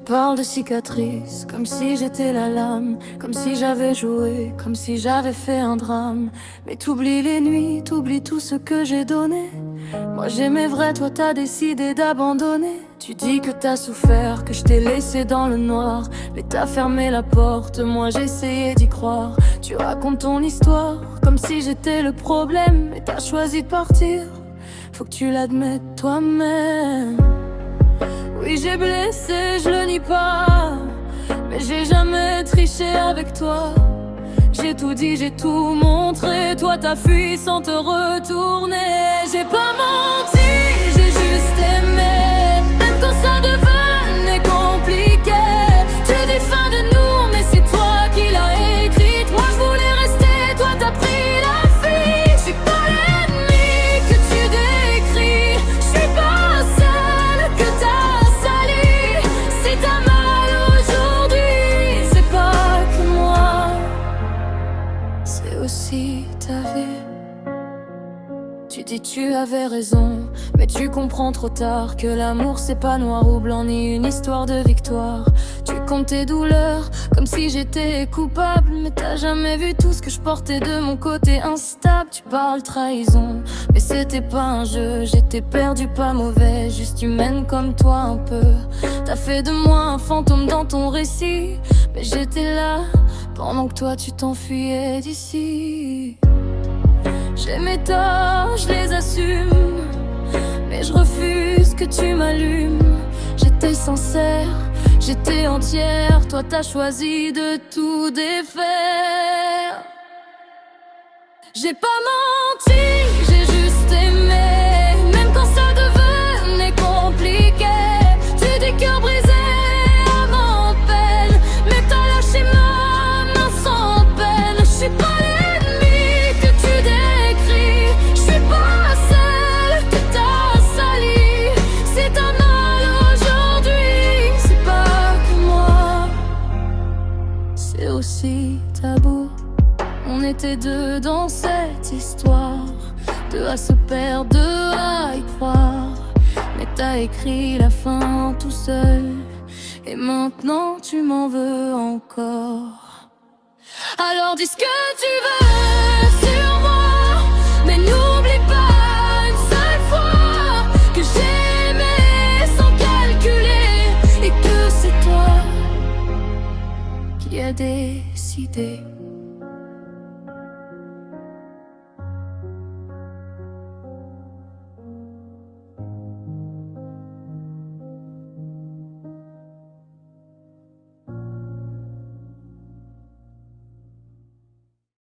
parles de cicatrices, comme si j'étais la lame, comme si j'avais joué, comme si j'avais fait un drame. Mais t'oublies les nuits, t'oublies tout ce que j'ai donné. Moi j'aimais vrai, toi t'as décidé d'abandonner. Tu dis que t'as souffert, que je t'ai laissé dans le noir, mais t'as fermé la porte, moi j'essayais d'y croire. Tu racontes ton histoire, comme si j'étais le problème, mais t'as choisi de partir. Faut que tu l'admettes toi-même. Oui j'ai blessé, je le nie pas, mais j'ai jamais triché avec toi. J'ai tout dit, j'ai tout montré, toi t'as fui sans te retourner. J'ai pas menti, j'ai juste aimé, même quand ça devenait compliqué. Tu dis fin de nous, mais c'est toi qui l'as écrite. Moi je voulais rester, toi t'as pris la fuite. Je suis pas l'ennemi que tu décris, je suis pas celle que t'as salie. Si t'as mal aujourd'hui, c'est pas que moi, c'est aussi ta vie. Tu dis tu avais raison, mais tu comprends trop tard que l'amour c'est pas noir ou blanc ni une histoire de victoire. Tu comptes tes douleurs comme si j'étais coupable, mais t'as jamais vu tout ce que je portais de mon côté instable. Tu parles trahison, mais c'était pas un jeu. J'étais perdu, pas mauvais, juste humaine comme toi un peu. T'as fait de moi un fantôme dans ton récit, mais j'étais là pendant que toi tu t'enfuyais d'ici. J'ai mes torts, je les assume, mais je refuse que tu m'allumes. J'étais sincère, j'étais entière, toi t'as choisi de tout défaire. J'ai pas menti, j'ai juste aimé, même quand ça devenait compliqué. Tu dis cœur brisé à mon peine, mais t'as lâché ma main sans peine. Je suis pas l'ennemi que tu décris, je suis pas celle que t'as salie. Si t'as mal aujourd'hui, c'est pas que moi, c'est aussi tabou. On était deux dans cette histoire, deux à se perdre, deux à y croire. Mais t'as écrit la fin tout seul, et maintenant tu m'en veux encore. Alors dis ce que tu veux sur moi, mais n'oublie pas une seule fois que j'ai aimé sans calculer, et que c'est toi qui as décidé